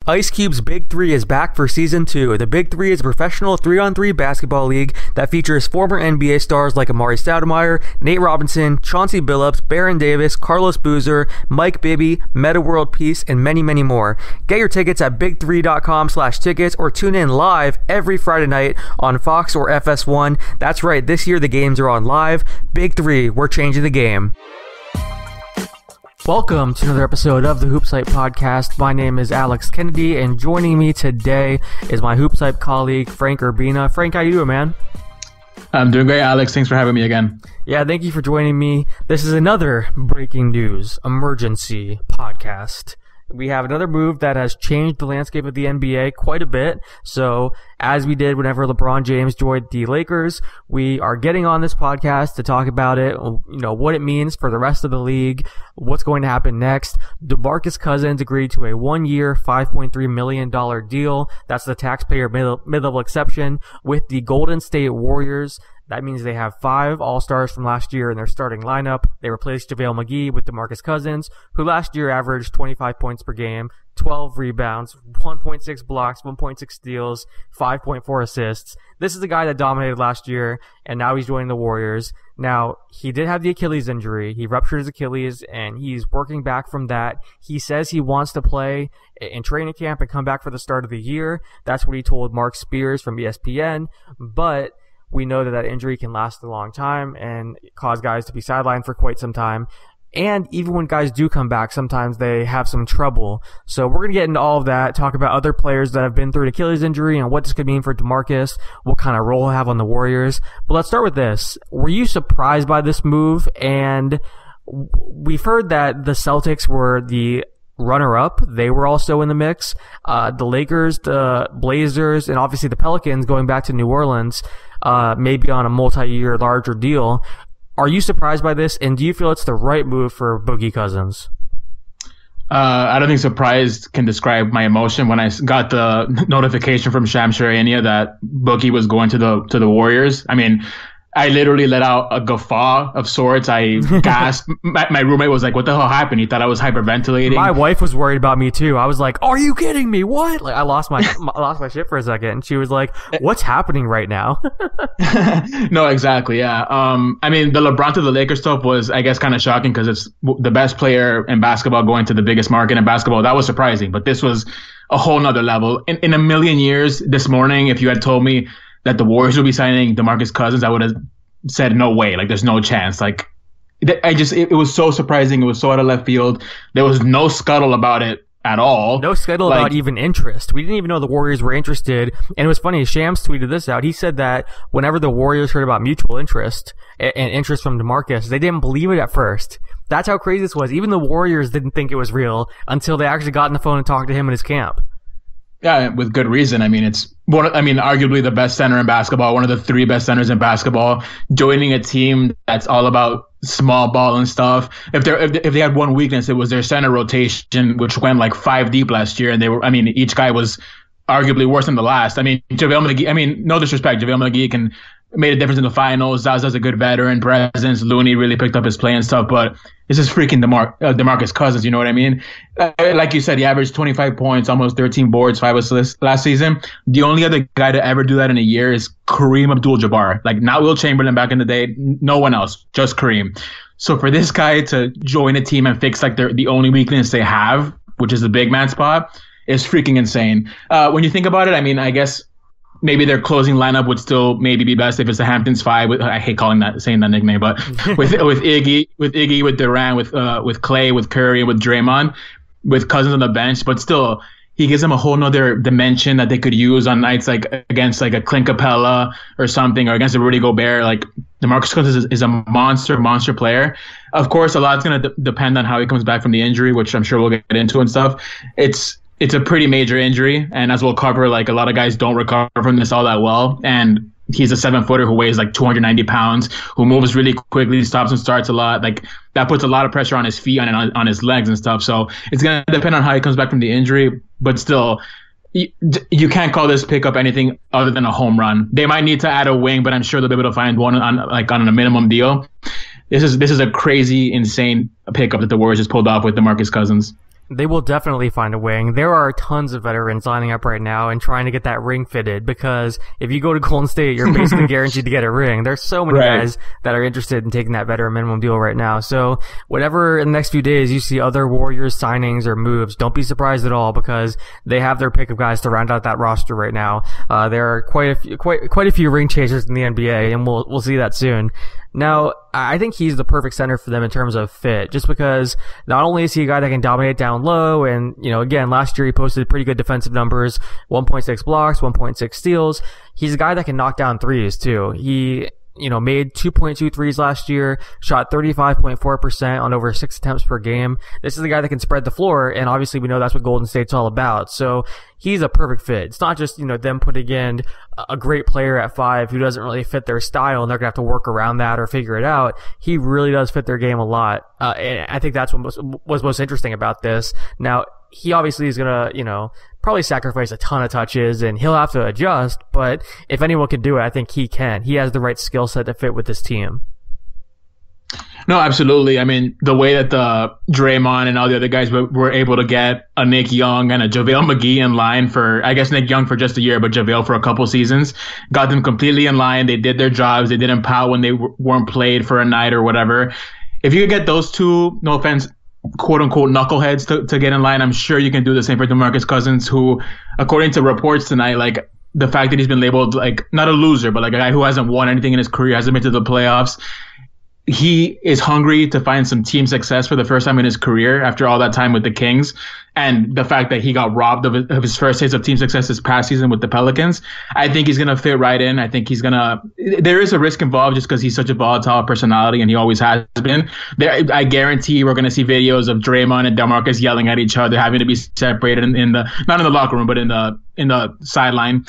Ice Cube's Big Three is back for Season 2. The Big Three is a professional 3-on-3 basketball league that features former NBA stars like Amari Stoudemire, Nate Robinson, Chauncey Billups, Baron Davis, Carlos Boozer, Mike Bibby, Meta World Peace, and many, many more. Get your tickets at big3.com/tickets or tune in live every Friday night on Fox or FS1. That's right, this year the games are on live. Big Three, we're changing the game. Welcome to another episode of the HoopsHype Podcast. My name is Alex Kennedy, and joining me today is my HoopsHype colleague, Frank Urbina. Frank, how you doing, man? I'm doing great, Alex. Thanks for having me again. Yeah, thank you for joining me. This is another breaking news emergency podcast. We have another move that has changed the landscape of the NBA quite a bit. So, as we did whenever LeBron James joined the Lakers, we are getting on this podcast to talk about it, what it means for the rest of the league, what's going to happen next. DeMarcus Cousins agreed to a 1-year, $5.3 million deal. That's the taxpayer mid-level exception with the Golden State Warriors. That means they have 5 All-Stars from last year in their starting lineup. They replaced JaVale McGee with DeMarcus Cousins, who last year averaged 25 points per game, 12 rebounds, 1.6 blocks, 1.6 steals, 5.4 assists. This is the guy that dominated last year, and now he's joining the Warriors. Now, he did have the Achilles injury. He ruptured his Achilles, and he's working back from that. He says he wants to play in training camp and come back for the start of the year. That's what he told Mark Spears from ESPN, but we know that injury can last a long time and cause guys to be sidelined for quite some time. And even when guys do come back, sometimes they have some trouble. So we're going to get into all of that, talk about other players that have been through an Achilles injury and what this could mean for DeMarcus, what kind of role he'll have on the Warriors. But let's start with this. Were you surprised by this move? And we've heard that the Celtics were the runner-up. They were also in the mix. The Lakers, the Blazers, and obviously the Pelicans going back to New Orleans, maybe on a multi-year larger deal. Are you surprised by this, and do you feel it's the right move for Boogie Cousins? I don't think surprised can describe my emotion when I got the notification from Shams Charania that Boogie was going to the Warriors. I mean, I literally let out a guffaw of sorts. I gasped. My roommate was like, "What the hell happened?" He thought I was hyperventilating. My wife was worried about me too. I was like, "Are you kidding me? What?" Like, I lost my shit for a second, and she was like, "What's happening right now?" No, exactly. Yeah. I mean, the LeBron to the Lakers stuff was, I guess, kind of shocking because it's the best player in basketball going to the biggest market in basketball. That was surprising, but this was a whole nother level. In a million years, this morning, if you had told me that the Warriors would be signing DeMarcus Cousins, I would have said no way. Like, there's no chance. Like, it was so surprising. It was so out of left field. There was no scuttle about it at all. No scuttle about even interest. We didn't even know the Warriors were interested. And it was funny, Shams tweeted this out. He said that whenever the Warriors heard about mutual interest and interest from DeMarcus, they didn't believe it at first. That's how crazy this was. Even the Warriors didn't think it was real until they actually got on the phone and talked to him in his camp. Yeah, with good reason. I mean, arguably the best center in basketball, one of the 3 best centers in basketball, joining a team that's all about small ball and stuff. If they had one weakness, it was their center rotation, which went like 5 deep last year, and each guy was arguably worse than the last. I mean, JaVale McGee, no disrespect, JaVale McGee made a difference in the finals. Zaza's a good veteran presence. Looney really picked up his play and stuff, but this is freaking DeMarcus Cousins, you know what I mean? Like you said, he averaged 25 points, almost 13 boards, 5 assists last season. The only other guy to ever do that in a year is Kareem Abdul-Jabbar. Like, not Will Chamberlain back in the day, no one else, just Kareem. So for this guy to join a team and fix like the only weakness they have, which is the big man spot, is freaking insane. When you think about it, I mean, I guess maybe their closing lineup would still maybe be best if it's the Hamptons 5. I hate saying that nickname, but with Iggy, with Durant, with Clay, with Curry, with Draymond, with Cousins on the bench, but still he gives them a whole nother dimension that they could use on nights like against like a Clint Capella or something, or against a Rudy Gobert. Like, DeMarcus Cousins is a monster player. Of course, a lot's going to depend on how he comes back from the injury, which I'm sure we'll get into and stuff. It's a pretty major injury, and as we'll cover, like, a lot of guys don't recover from this all that well. And he's a 7-footer who weighs like 290 pounds, who moves really quickly, stops and starts a lot. Like, that puts a lot of pressure on his feet and on his legs and stuff. So it's going to depend on how he comes back from the injury. But still, you can't call this pickup anything other than a home run. They might need to add a wing, but I'm sure they'll be able to find one on a minimum deal. This is a crazy, insane pickup that the Warriors just pulled off with DeMarcus Cousins. They will definitely find a wing. There are tons of veterans lining up right now and trying to get that ring fitted, because if you go to Golden State, you're basically guaranteed to get a ring. There's so many guys that are interested in taking that veteran minimum deal right now. So whatever in the next few days you see other Warriors signings or moves, don't be surprised at all, because they have their pick of guys to round out that roster right now. There are quite a few ring chasers in the NBA, and we'll see that soon. Now, I think he's the perfect center for them in terms of fit, just because not only is he a guy that can dominate down low, and, again, last year he posted pretty good defensive numbers, 1.6 blocks, 1.6 steals. He's a guy that can knock down threes, too. He, made 2.2 threes last year, shot 35.4% on over 6 attempts per game. This is a guy that can spread the floor, and obviously we know that's what Golden State's all about. So he's a perfect fit. It's not just, them putting in a great player at 5 who doesn't really fit their style and they're going to have to work around that or figure it out. He really does fit their game a lot. And I think that's what was most interesting about this. Now, he obviously is going to, probably sacrifice a ton of touches and he'll have to adjust, but if anyone can do it, I think he can. He has the right skill set to fit with this team. No, absolutely. I mean, the way that the Draymond and all the other guys were able to get a Nick Young and a JaVale McGee in line for, I guess Nick Young for just a year, but JaVale for a couple seasons, got them completely in line. They did their jobs. They didn't pout when they weren't played for a night or whatever. If you could get those two, no offense, quote unquote knuckleheads to get in line, I'm sure you can do the same for DeMarcus Cousins, who, according to reports tonight, like the fact that he's been labeled like not a loser, but like a guy who hasn't won anything in his career, hasn't been to the playoffs. He is hungry to find some team success for the first time in his career after all that time with the Kings. And the fact that he got robbed of his first taste of team success this past season with the Pelicans, I think he's going to fit right in. I think there is a risk involved just because he's such a volatile personality and he always has been. I guarantee we're going to see videos of Draymond and DeMarcus yelling at each other, having to be separated in the, not in the locker room, but in the sideline.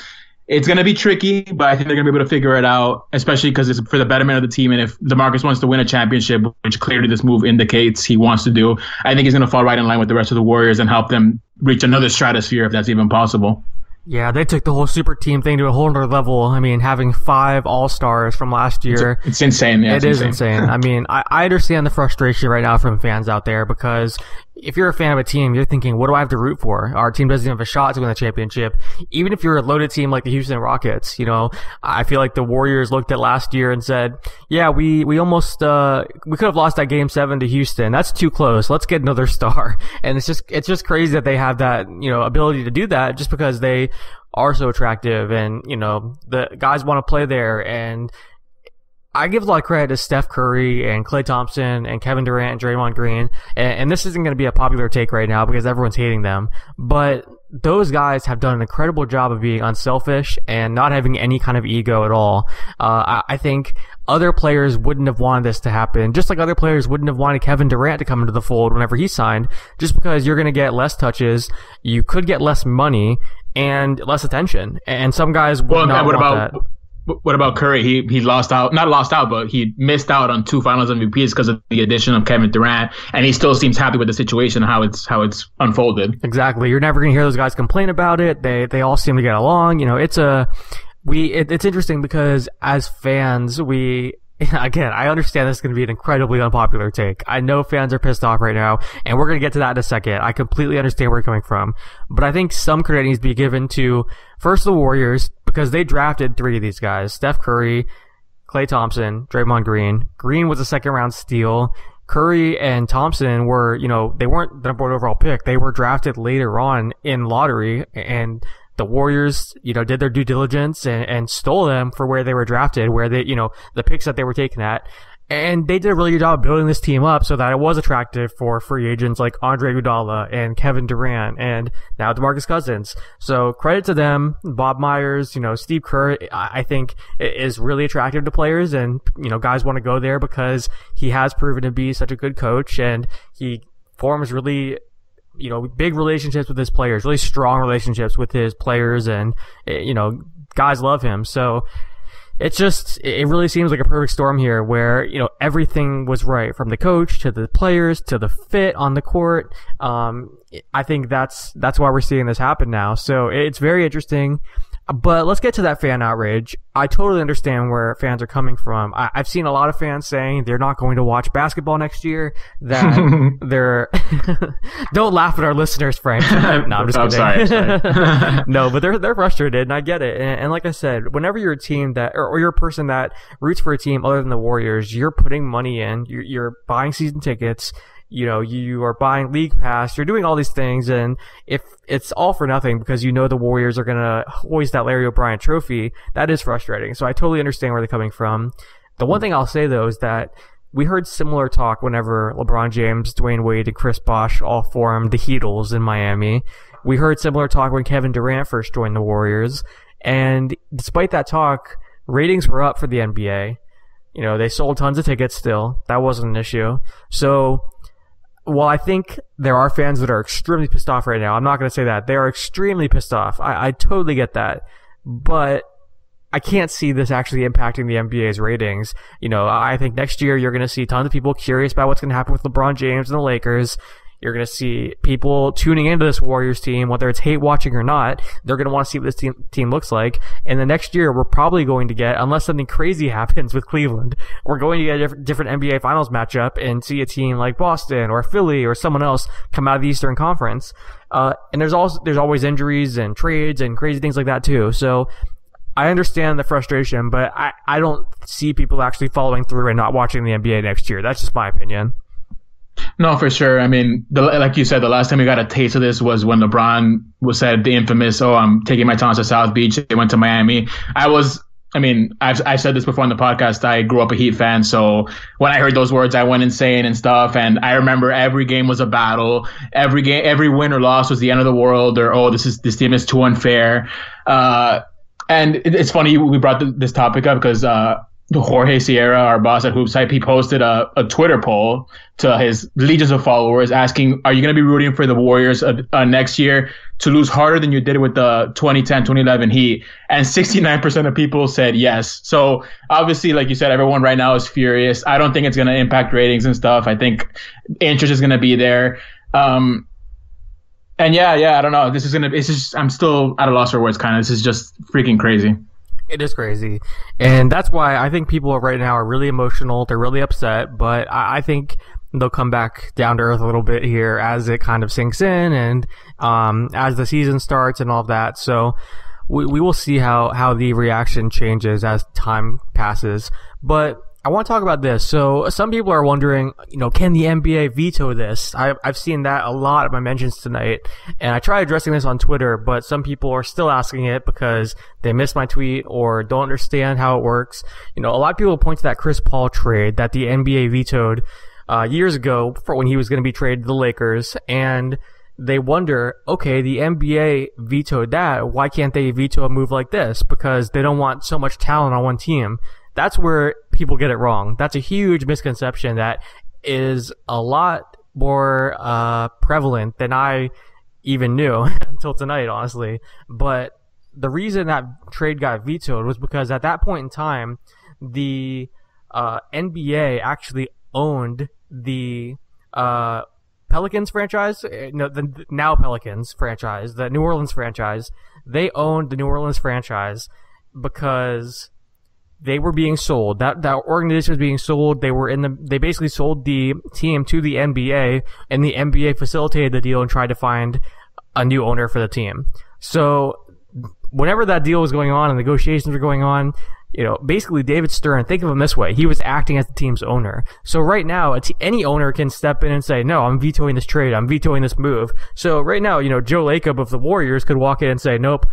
It's going to be tricky, but I think they're going to be able to figure it out, especially because it's for the betterment of the team. And if DeMarcus wants to win a championship, which clearly this move indicates he wants to do, I think he's going to fall right in line with the rest of the Warriors and help them reach another stratosphere if that's even possible. Yeah, they took the whole super team thing to a whole other level. I mean, having 5 all-stars from last year. It's insane. Yeah, it is insane. I mean, I understand the frustration right now from fans out there, because if you're a fan of a team, you're thinking, what do I have to root for? Our team doesn't have a shot to win the championship. Even if you're a loaded team like the Houston Rockets, I feel like the Warriors looked at last year and said, yeah, we almost, we could have lost that game 7 to Houston. That's too close. Let's get another star. And it's just crazy that they have that, ability to do that just because they are so attractive and, the guys want to play there. And I give a lot of credit to Steph Curry and Klay Thompson and Kevin Durant and Draymond Green. And this isn't going to be a popular take right now because everyone's hating them. But those guys have done an incredible job of being unselfish and not having any kind of ego at all. I think other players wouldn't have wanted this to happen, just like other players wouldn't have wanted Kevin Durant to come into the fold whenever he signed, just because you're going to get less touches, you could get less money, and less attention. And some guys would not want that. What about Curry? He not lost out, but he missed out on 2 Finals MVPs because of the addition of Kevin Durant, and he still seems happy with the situation, how it's unfolded. Exactly. You're never going to hear those guys complain about it. They all seem to get along. It's interesting because as fans, again, I understand this is going to be an incredibly unpopular take. I know fans are pissed off right now, and we're going to get to that in a second. I completely understand where you're coming from. But I think some credit needs to be given to, first, the Warriors, because they drafted 3 of these guys. Steph Curry, Klay Thompson, Draymond Green. Green was a second-round steal. Curry and Thompson were, they weren't the number 1 overall pick. They were drafted later on in lottery, and the Warriors, did their due diligence and stole them for where they were drafted, where they, the picks that they were taken at. And they did a really good job of building this team up so that it was attractive for free agents like Andre Iguodala and Kevin Durant and now DeMarcus Cousins. So credit to them. Bob Myers, Steve Kerr, I think is really attractive to players, and, guys want to go there because he has proven to be such a good coach, and he forms really, big relationships with his players, really strong relationships with his players, and, guys love him. So it really seems like a perfect storm here where, everything was right, from the coach to the players to the fit on the court. I think that's why we're seeing this happen now. So it's very interesting. But let's get to that fan outrage. I totally understand where fans are coming from. I've seen a lot of fans saying they're not going to watch basketball next year, that they're... Don't laugh at our listeners, Frank. No, I'm just kidding. I'm sorry. No, but they're frustrated, and I get it. And like I said, whenever you're a team that, or you're a person that roots for a team other than the Warriors, you're putting money in, you're buying season tickets, you are buying league pass, you're doing all these things, and if it's all for nothing because the Warriors are gonna hoist that Larry O'Brien trophy, that is frustrating. So I totally understand where they're coming from. The one thing I'll say though is that we heard similar talk whenever LeBron James, Dwayne Wade, and Chris Bosh all formed the Heatles in Miami. We heard similar talk when Kevin Durant first joined the Warriors, and despite that talk, ratings were up for the NBA. They sold tons of tickets still. That wasn't an issue. So while I think there are fans that are extremely pissed off right now, I'm not going to say that. They are extremely pissed off. I totally get that. But I can't see this actually impacting the NBA's ratings. I think next year you're going to see tons of people curious about what's going to happen with LeBron James and the Lakers. You're going to see people tuning into this Warriors team, whether it's hate watching or not. They're going to want to see what this team looks like. And the next year, we're probably going to get, unless something crazy happens with Cleveland, we're going to get a different NBA Finals matchup and see a team like Boston or Philly or someone else come out of the Eastern Conference. And there's always injuries and trades and crazy things like that too. So I understand the frustration, but I don't see people actually following through and not watching the NBA next year. That's just my opinion. No, for sure. I mean, like you said, the last time we got a taste of this was when LeBron said the infamous, I'm taking my talents to South Beach. They went to Miami. I've said this before on the podcast. I grew up a Heat fan. So when I heard those words, I went insane and stuff. And I remember every game was a battle. Every win or loss was the end of the world, or, this team is too unfair. And it's funny we brought this topic up because, Jorge Sierra, our boss at HoopsHype, he posted a Twitter poll to his legions of followers asking, are you going to be rooting for the Warriors next year to lose harder than you did with the 2010-2011 Heat? And 69% of people said yes. So obviously, like you said, everyone right now is furious. I don't think it's going to impact ratings and stuff. I think interest is going to be there. And yeah, I don't know. I'm still at a loss for words, kind of. This is just freaking crazy. It is crazy. And that's why I think people right now are really emotional. They're really upset, but I think they'll come back down to earth a little bit here as it kind of sinks in and as the season starts and all of that. So we will see how the reaction changes as time passes. But I want to talk about this. So some people are wondering, can the NBA veto this? I've seen that a lot of my mentions tonight, and I tried addressing this on Twitter, but some people are still asking it because they missed my tweet or don't understand how it works. A lot of people point to that Chris Paul trade that the NBA vetoed years ago for when he was going to be traded to the Lakers, and they wonder, okay, the NBA vetoed that. Why can't they veto a move like this? Because they don't want so much talent on one team. That's where people get it wrong. That's a huge misconception that is a lot more prevalent than I even knew until tonight, honestly. But the reason that trade got vetoed was because at that point in time, the NBA actually owned the Pelicans franchise, the now Pelicans franchise, the New Orleans franchise. They owned the New Orleans franchise because they were being sold. That organization was being sold. They basically sold the team to the NBA, and the NBA facilitated the deal and tried to find a new owner for the team. So whenever that deal was going on and negotiations were going on, basically David Stern, think of him this way, he was acting as the team's owner. So right now, any owner can step in and say, no, I'm vetoing this trade, I'm vetoing this move. So right now, Joe Lacob of the Warriors could walk in and say, nope,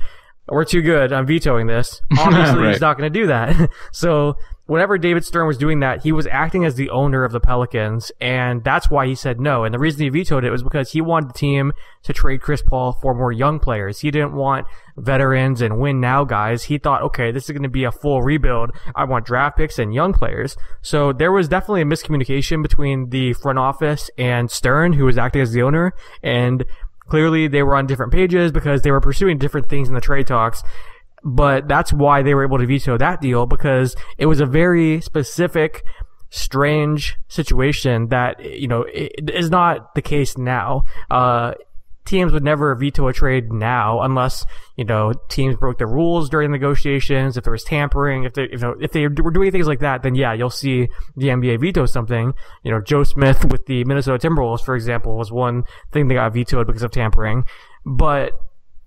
we're too good, I'm vetoing this. Obviously, right. He's not going to do that. So whenever David Stern was doing that, he was acting as the owner of the Pelicans, and that's why he said no. And the reason he vetoed it was because he wanted the team to trade Chris Paul for more young players. He didn't want veterans and win-now guys. He thought, okay, this is going to be a full rebuild. I want draft picks and young players. So there was definitely a miscommunication between the front office and Stern, who was acting as the owner, and clearly they were on different pages because they were pursuing different things in the trade talks. But that's why they were able to veto that deal, because it was a very specific, strange situation that, it is not the case now. teams would never veto a trade now unless, teams broke the rules during negotiations, if there was tampering, if they were doing things like that, then yeah, you'll see the NBA veto something. Joe Smith with the Minnesota Timberwolves, for example, was one thing that got vetoed because of tampering.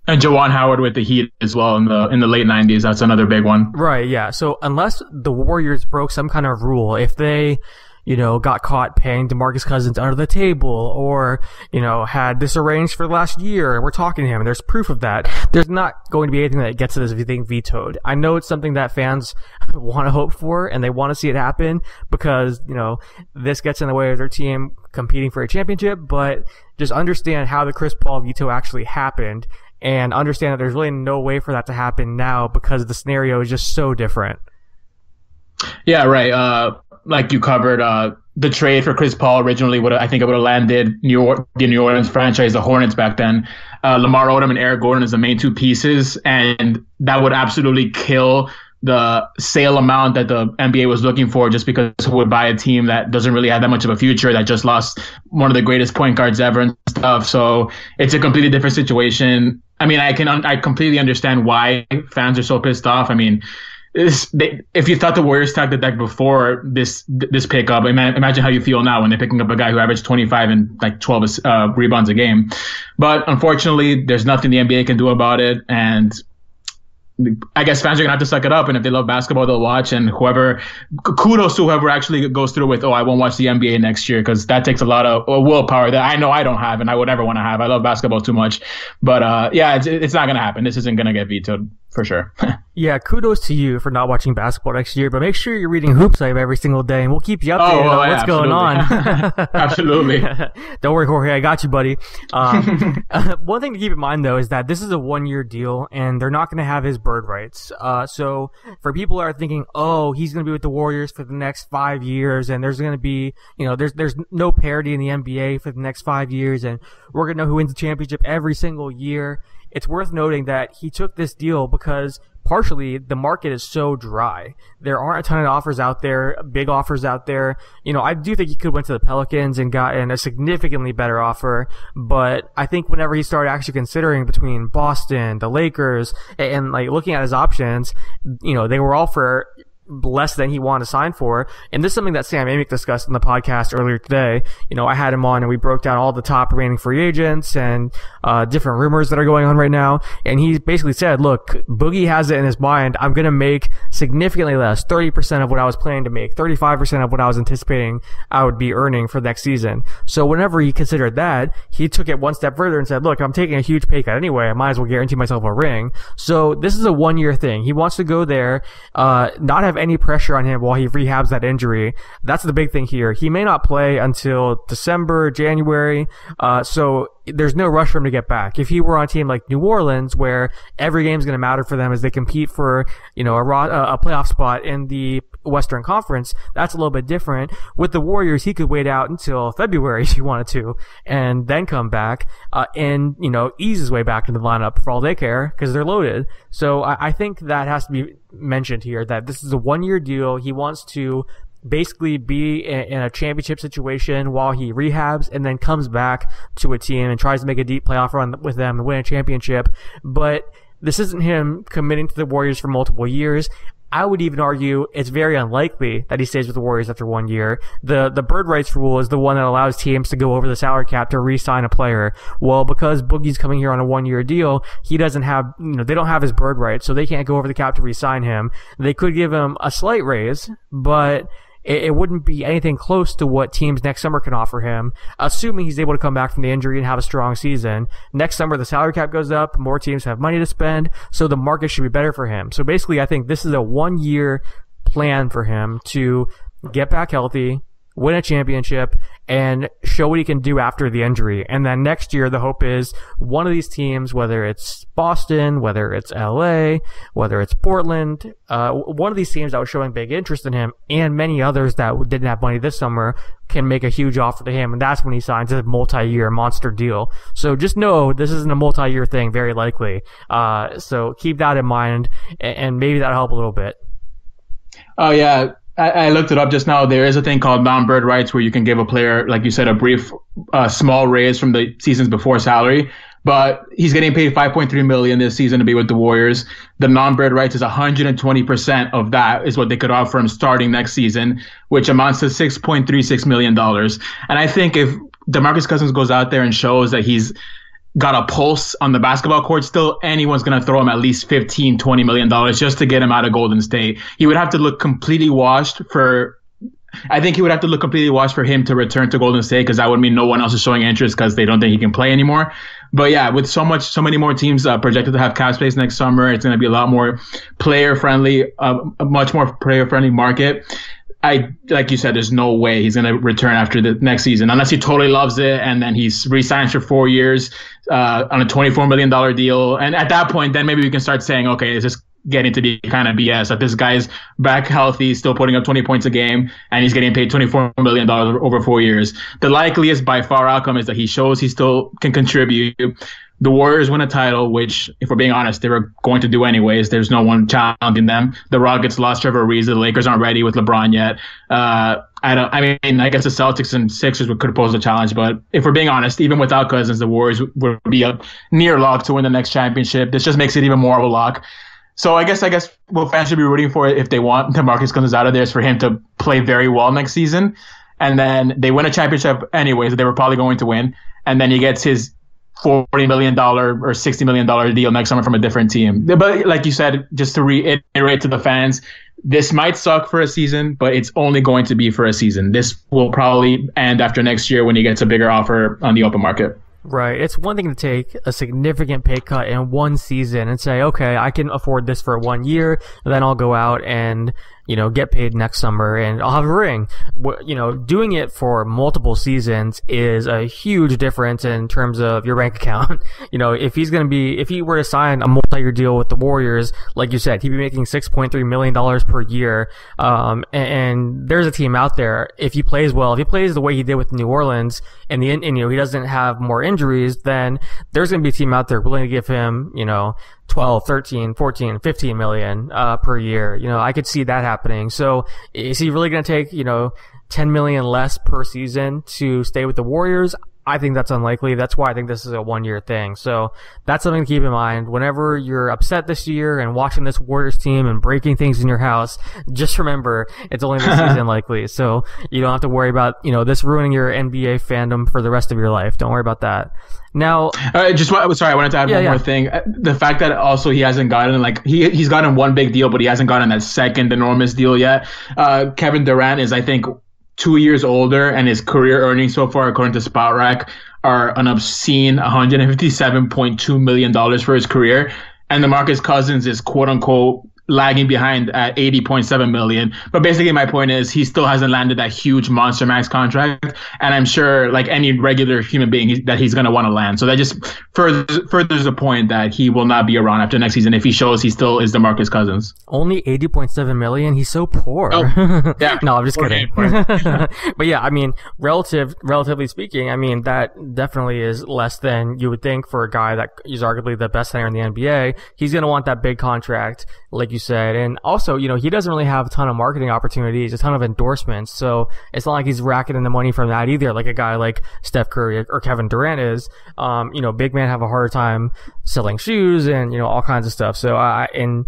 And Juwan Howard with the Heat as well in the late 90s. That's another big one. Right, yeah. So unless the Warriors broke some kind of rule, if they, got caught paying DeMarcus Cousins under the table or, had this arranged for last year and we're talking to him and there's proof of that, there's not going to be anything that gets to this thing vetoed. I know it's something that fans want to hope for and they want to see it happen because, this gets in the way of their team competing for a championship, but just understand how the Chris Paul veto actually happened and understand that there's really no way for that to happen now because the scenario is just so different. Yeah, right. Like you covered, the trade for Chris Paul originally would have landed the New Orleans franchise, the Hornets back then. Lamar Odom and Eric Gordon as the main two pieces, and that would absolutely kill the sale amount that the NBA was looking for, just because who would buy a team that doesn't really have that much of a future, that just lost one of the greatest point guards ever and stuff. So it's a completely different situation. I mean, I completely understand why fans are so pissed off. I mean, if you thought the Warriors stacked the deck before this pickup, imagine how you feel now when they're picking up a guy who averaged 25 and like 12 rebounds a game. But unfortunately, there's nothing the NBA can do about it, and I guess fans are gonna have to suck it up, and if they love basketball, they'll watch. And kudos to whoever actually goes through with, I won't watch the NBA next year, because that takes a lot of willpower that I know I don't have, and I would never want to have. I love basketball too much, but yeah, it's not gonna happen. This isn't gonna get vetoed for sure. Yeah, kudos to you for not watching basketball next year, but make sure you're reading HoopsHype every single day, and we'll keep you updated on what's going on. Absolutely. Don't worry, Jorge, I got you, buddy. One thing to keep in mind, though, is that this is a one-year deal, and they're not going to have his bird rights. So for people who are thinking, he's going to be with the Warriors for the next 5 years, and there's going to be, there's no parity in the NBA for the next 5 years, and we're going to know who wins the championship every single year. It's worth noting that he took this deal because partially the market is so dry. There aren't a ton of offers out there, big offers out there. I do think he could have went to the Pelicans and gotten a significantly better offer, but I think whenever he started actually considering between Boston, the Lakers, and like looking at his options, they were all for less than he wanted to sign for. And this is something that Sam Amick discussed in the podcast earlier today. I had him on and we broke down all the top remaining free agents and different rumors that are going on right now. And he basically said, look, Boogie has it in his mind, I'm going to make significantly less, 30% of what I was planning to make, 35% of what I was anticipating I would be earning for next season. So whenever he considered that, he took it one step further and said, look, I'm taking a huge pay cut anyway. I might as well guarantee myself a ring. So this is a 1-year thing. He wants to go there, not have any pressure on him while he rehabs that injury. That's the big thing here. He may not play until December, January, so there's no rush for him to get back. If he were on a team like New Orleans, where every game's going to matter for them as they compete for, a playoff spot in the Western Conference, that's a little bit different. With the Warriors, he could wait out until February if he wanted to, and then come back, and, ease his way back into the lineup for all they care, because they're loaded. So I think that has to be mentioned here, that this is a 1-year deal. He wants to basically be in a championship situation while he rehabs and then comes back to a team and tries to make a deep playoff run with them and win a championship. But this isn't him committing to the Warriors for multiple years. I would even argue it's very unlikely that he stays with the Warriors after 1 year. The bird rights rule is the one that allows teams to go over the salary cap to re-sign a player. Well, because Boogie's coming here on a 1-year deal, he doesn't have, they don't have his bird rights, so they can't go over the cap to re-sign him. They could give him a slight raise, but it wouldn't be anything close to what teams next summer can offer him, assuming he's able to come back from the injury and have a strong season. Next summer, the salary cap goes up, more teams have money to spend, so the market should be better for him. So basically, I think this is a 1-year plan for him to get back healthy, win a championship, and show what he can do after the injury. And then next year, the hope is one of these teams, whether it's Boston, whether it's LA, whether it's Portland, one of these teams that was showing big interest in him, and many others that didn't have money this summer, can make a huge offer to him, and that's when he signs a multi-year monster deal. So just know this isn't a multi-year thing, very likely. So keep that in mind, and maybe that'll help a little bit. Oh, yeah. I looked it up just now. There is a thing called non-bird rights where you can give a player, like you said, a brief, small raise from the seasons before salary. but he's getting paid $5.3 million this season to be with the Warriors. The non-bird rights is 120% of that is what they could offer him starting next season, which amounts to $6.36 million. And I think if DeMarcus Cousins goes out there and shows that he's got a pulse on the basketball court still, anyone's going to throw him at least $15-20 million just to get him out of Golden State. He would have to look completely washed for him to return to Golden State, because that would mean no one else is showing interest because they don't think he can play anymore. But yeah, with so many more teams projected to have cap space next summer, it's going to be a lot more player-friendly, a much more player-friendly market. Like you said, there's no way he's going to return after the next season unless he totally loves it and then he's re-signs for 4 years on a $24 million deal. And at that point, then maybe we can start saying, okay, it's just getting to be kind of BS that this guy's back healthy, still putting up 20 points a game, and he's getting paid $24 million over 4 years. The likeliest by far outcome is that he shows he still can contribute. The Warriors win a title, which, if we're being honest, they were going to do anyways. There's no one challenging them. The Rockets lost Trevor Ariza. The Lakers aren't ready with LeBron yet. I guess the Celtics and Sixers could pose a challenge, but if we're being honest, even without Cousins, the Warriors would be a near lock to win the next championship. This just makes it even more of a lock. So I guess what fans should be rooting for if they want DeMarcus Cousins out of there is for him to play very well next season, and then they win a championship anyways. They were probably going to win, and then he gets his $40 million or $60 million deal next summer from a different team. But like you said, just to reiterate to the fans, this might suck for a season, but it's only going to be for a season. This will probably end after next year when he gets a bigger offer on the open market. Right. It's one thing to take a significant pay cut in one season and say, okay, I can afford this for 1 year, and then I'll go out and, get paid next summer and I'll have a ring. Doing it for multiple seasons is a huge difference in terms of your bank account. If he were to sign a multi-year deal with the Warriors, like you said, he'd be making $6.3 million per year. And there's a team out there. If he plays the way he did with New Orleans and he doesn't have more injuries, then there's going to be a team out there willing to give him, 12, 13, 14, 15 million per year. I could see that happening. So is he really going to take, 10 million less per season to stay with the Warriors? I think that's unlikely. That's why I think this is a 1-year thing. So that's something to keep in mind. Whenever you're upset this year and watching this Warriors team and breaking things in your house, just remember it's only this season likely. So you don't have to worry about, this ruining your NBA fandom for the rest of your life. Don't worry about that. Now, I wanted to add one more thing. The fact that also he hasn't gotten he's gotten one big deal, but he hasn't gotten that second enormous deal yet. Kevin Durant is, I think, 2 years older, and his career earnings so far, according to SpotRack, are an obscene $157.2 million for his career. And DeMarcus Cousins is quote unquote lagging behind at $80.7 million. But basically my point is he still hasn't landed that huge monster max contract. And I'm sure, like any regular human being, that he's going to want to land. So that just furthers the point that he will not be around after next season if he shows he still is DeMarcus Cousins. Only $80.7 million? He's so poor. Oh, yeah. No, I'm just kidding. But yeah, relatively speaking, that definitely is less than you would think for a guy that is arguably the best center in the NBA. He's going to want that big contract, like you said. And also, he doesn't really have a ton of marketing opportunities, a ton of endorsements. So it's not like he's racking in the money from that either, like a guy like Steph Curry or Kevin Durant is. Big men have a harder time selling shoes and, all kinds of stuff. So, and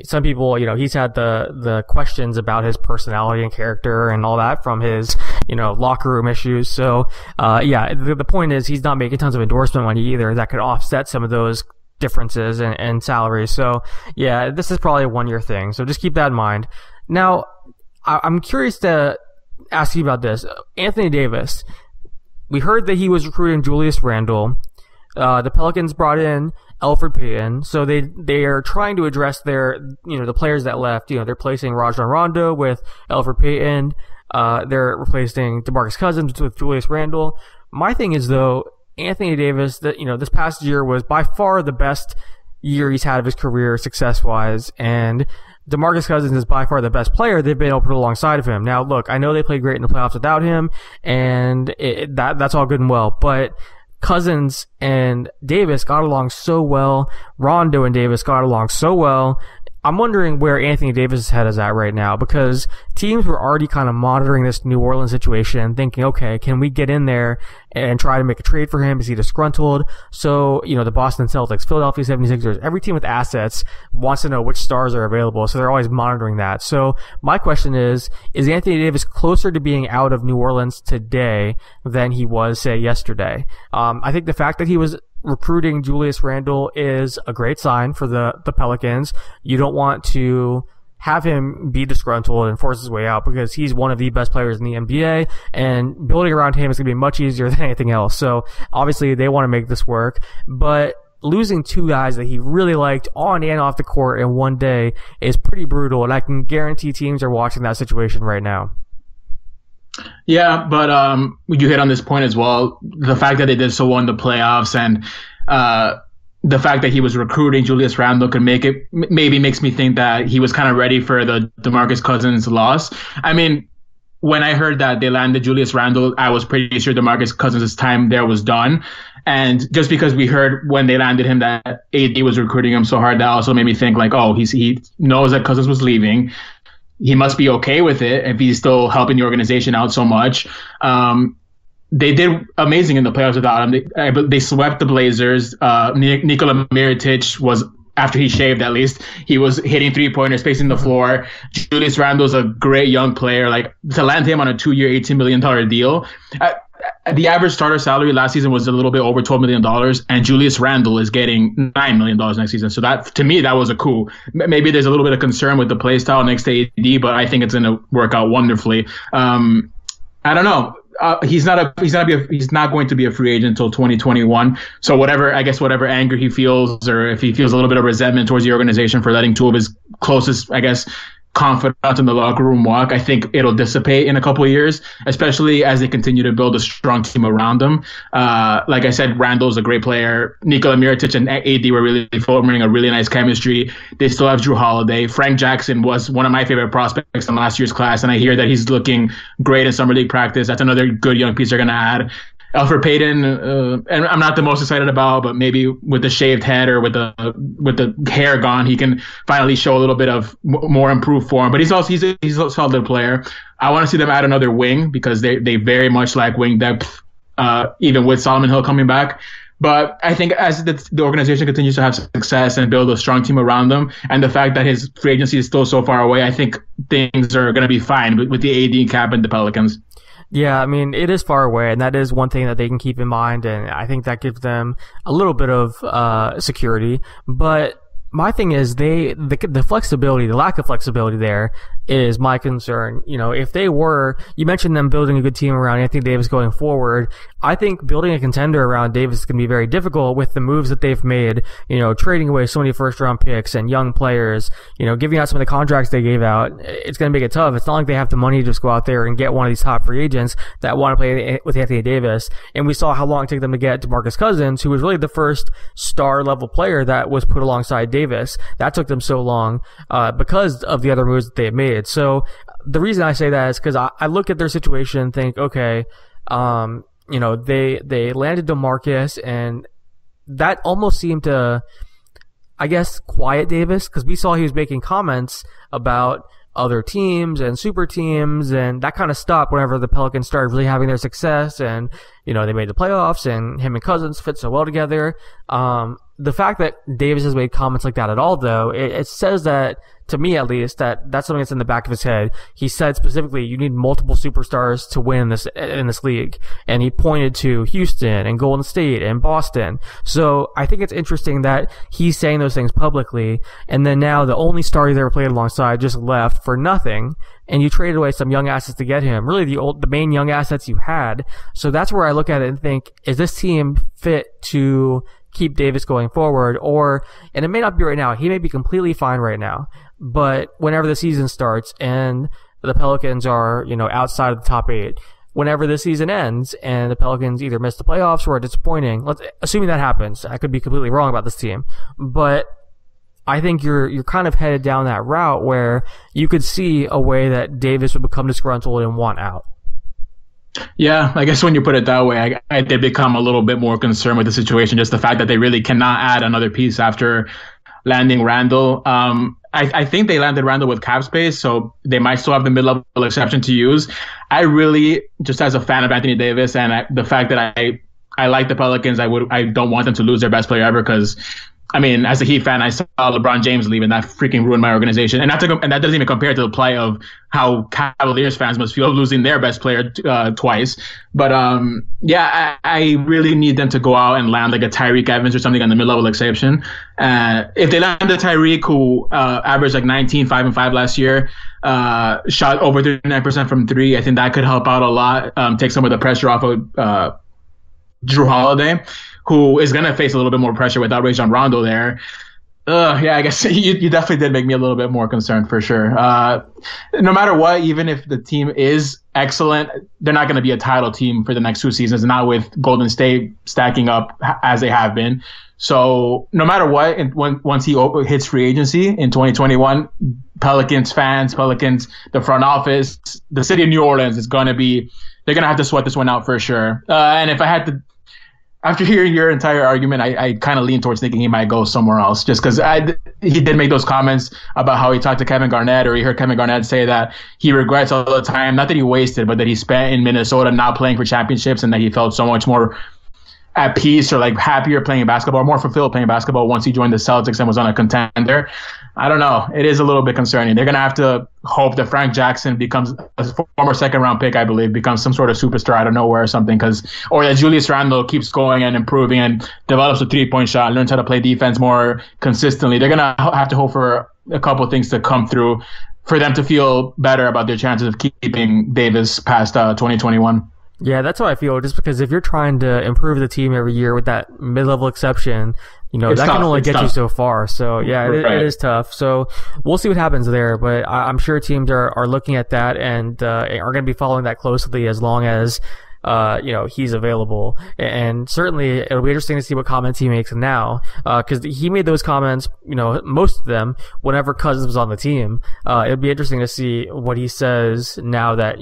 some people, he's had the questions about his personality and character and all that from his, locker room issues. So, the point is he's not making tons of endorsement money either that could offset some of those differences and salaries. So yeah, this is probably a 1-year thing. So just keep that in mind. Now, I'm curious to ask you about this. Anthony Davis, we heard that he was recruiting Julius Randle. The Pelicans brought in Elfrid Payton. So they are trying to address their, the players that left. They're replacing Rajon Rondo with Elfrid Payton. They're replacing DeMarcus Cousins with Julius Randle. My thing is, though, Anthony Davis, this past year was by far the best year he's had of his career success-wise, and DeMarcus Cousins is by far the best player they've been able to put alongside of him. Now, look, I know they played great in the playoffs without him, and that's all good and well, but Cousins and Davis got along so well. Rondo and Davis got along so well. I'm wondering where Anthony Davis' head is at right now, because teams were already kind of monitoring this New Orleans situation and thinking, okay, can we get in there and try to make a trade for him? Is he disgruntled? So, the Boston Celtics, Philadelphia 76ers, every team with assets wants to know which stars are available. So they're always monitoring that. So my question is Anthony Davis closer to being out of New Orleans today than he was, say, yesterday? I think the fact that he was recruiting Julius Randle is a great sign for the Pelicans. You don't want to have him be disgruntled and force his way out, because he's one of the best players in the NBA, and building around him is going to be much easier than anything else. So obviously they want to make this work, but losing two guys that he really liked on and off the court in one day is pretty brutal, and I can guarantee teams are watching that situation right now. Yeah, but you hit on this point as well. The fact that they did so well in the playoffs, and the fact that he was recruiting Julius Randle could maybe makes me think that he was kind of ready for the DeMarcus Cousins loss. I mean, when I heard that they landed Julius Randle, I was pretty sure DeMarcus Cousins' time there was done. And just because we heard when they landed him that AD was recruiting him so hard, that also made me think like, oh, he knows that Cousins was leaving. He must be okay with it if he's still helping the organization out so much. They did amazing in the playoffs without him. They swept the Blazers. Nikola Mirotic was, after he shaved at least, he was hitting three-pointers, spacing the floor. Julius Randle's a great young player. Like, to land him on a 2-year, $18 million deal. The average starter salary last season was a little bit over $12 million, and Julius Randle is getting $9 million next season. So that, to me, that was a coup. Maybe there's a little bit of concern with the play style next to AD, but I think it's going to work out wonderfully. I don't know. He's not going to be a free agent until 2021. So whatever anger he feels, or if he feels a little bit of resentment towards the organization for letting two of his closest, confidants in the locker room walk, I think it'll dissipate in a couple of years, especially as they continue to build a strong team around him. Like I said, Randle's a great player. Nikola Mirotic and AD were really forming a really nice chemistry. They still have Drew Holiday. Frank Jackson was one of my favorite prospects in last year's class, and I hear that he's looking great in summer league practice. That's another good young piece they're going to add. Elfrid Payton, and I'm not the most excited about, but maybe with the shaved head or with the hair gone, he can finally show a little bit of more improved form. But he's a solid player. I want to see them add another wing, because they very much lack wing depth, even with Solomon Hill coming back. But I think as the organization continues to have success and build a strong team around them, and the fact that his free agency is still so far away, I think things are going to be fine with the AD cap and the Pelicans. Yeah, I mean, it is far away, and that is one thing that they can keep in mind, and I think that gives them a little bit of security. But my thing is the flexibility, the lack of flexibility there is my concern. If they were, you mentioned them building a good team around Anthony Davis going forward. I think building a contender around Davis is going to be very difficult with the moves that they've made, trading away so many first round picks and young players, giving out some of the contracts they gave out. It's going to make it tough. It's not like they have the money to just go out there and get one of these top free agents that want to play with Anthony Davis. And we saw how long it took them to get DeMarcus Cousins, who was really the first star level player that was put alongside Davis. That took them so long, because of the other moves that they had made. So the reason I say that is because I look at their situation and think, okay, they landed DeMarcus, and that almost seemed to, quiet Davis, because we saw he was making comments about other teams and super teams, and that kind of stopped whenever the Pelicans started really having their success, and they made the playoffs, and him and Cousins fit so well together. The fact that Davis has made comments like that at all, though, it says that, to me at least, that's something that's in the back of his head. He said specifically, you need multiple superstars to win in this league. And he pointed to Houston and Golden State and Boston. So I think it's interesting that he's saying those things publicly, and then now the only star he's ever played alongside just left for nothing. And you traded away some young assets to get him, really the main young assets you had. So that's where I look at it and think, is this team fit to keep Davis going forward? And it may not be right now. He may be completely fine right now. But whenever the season starts and the Pelicans are, outside of the top 8, whenever the season ends and the Pelicans either miss the playoffs or are disappointing, assuming that happens, I could be completely wrong about this team, but I think you're kind of headed down that route where you could see a way that Davis would become disgruntled and want out. Yeah, I guess when you put it that way, I did become a little bit more concerned with the situation. Just the fact that they really cannot add another piece after landing Randall. I think they landed Randall with cap space, so they might still have the mid-level exception to use. I really, just as a fan of Anthony Davis and the fact that I like the Pelicans, I don't want them to lose their best player ever, because I mean, as a Heat fan, I saw LeBron James leave, and that freaking ruined my organization. And that doesn't even compare to the plight of how Cavaliers fans must feel losing their best player twice. But I really need them to go out and land like a Tyreek Evans or something on the mid-level exception. If they land a Tyreek, who averaged like 19, 5 and 5 last year, shot over 39% from three, I think that could help out a lot. Take some of the pressure off of Jrue Holiday, who is going to face a little bit more pressure with Outrage on Rondo there. I guess you definitely did make me a little bit more concerned, for sure. No matter what, even if the team is excellent, they're not going to be a title team for the next 2 seasons, not with Golden State stacking up as they have been. So no matter what, once he hits free agency in 2021, Pelicans fans, the front office, the city of New Orleans they're going to have to sweat this one out for sure. And if I had to, after hearing your entire argument, I kind of lean towards thinking he might go somewhere else, just because he did make those comments about how he talked to Kevin Garnett, or he heard Kevin Garnett say that he regrets all the time, not that he wasted, but that he spent in Minnesota not playing for championships, and that he felt so much more at peace, or like happier playing basketball, more fulfilled playing basketball once he joined the Celtics and was on a contender. I don't know. It is a little bit concerning. They're going to have to hope that Frank Jackson becomes a former second-round pick, I believe, becomes some sort of superstar out of nowhere or something, or that Julius Randle keeps going and improving and develops a three-point shot, learns how to play defense more consistently. They're going to have to hope for a couple of things to come through for them to feel better about their chances of keeping Davis past 2021. Yeah, that's how I feel, just because if you're trying to improve the team every year with that mid-level exception, that can only get you so far. So, yeah, it is tough. So, we'll see what happens there, but I'm sure teams are looking at that and are going to be following that closely as long as he's available. And certainly it'll be interesting to see what comments he makes now, because he made those comments, most of them, whenever Cousins was on the team. It'd be interesting to see what he says now that,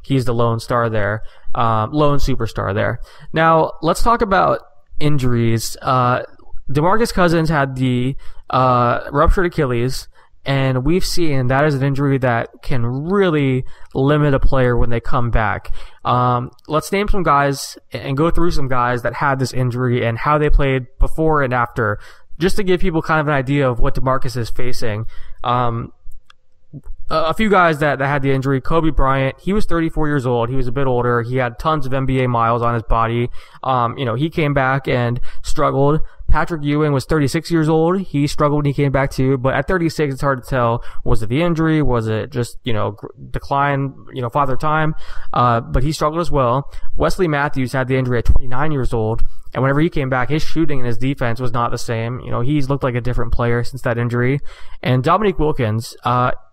he's the lone star there, lone superstar there. Now, let's talk about injuries. DeMarcus Cousins had the ruptured Achilles, and we've seen that is an injury that can really limit a player when they come back. Let's name some guys and go through some guys that had this injury and how they played before and after, just to give people kind of an idea of what DeMarcus is facing. A few guys that had the injury. Kobe Bryant, he was 34 years old. He was a bit older. He had tons of NBA miles on his body. He came back and struggled. Patrick Ewing was 36 years old. He struggled when he came back too, but at 36, it's hard to tell. Was it the injury? Was it just, decline, father time? But he struggled as well. Wesley Matthews had the injury at 29 years old. And whenever he came back, his shooting and his defense was not the same. He's looked like a different player since that injury. And Dominique Wilkins,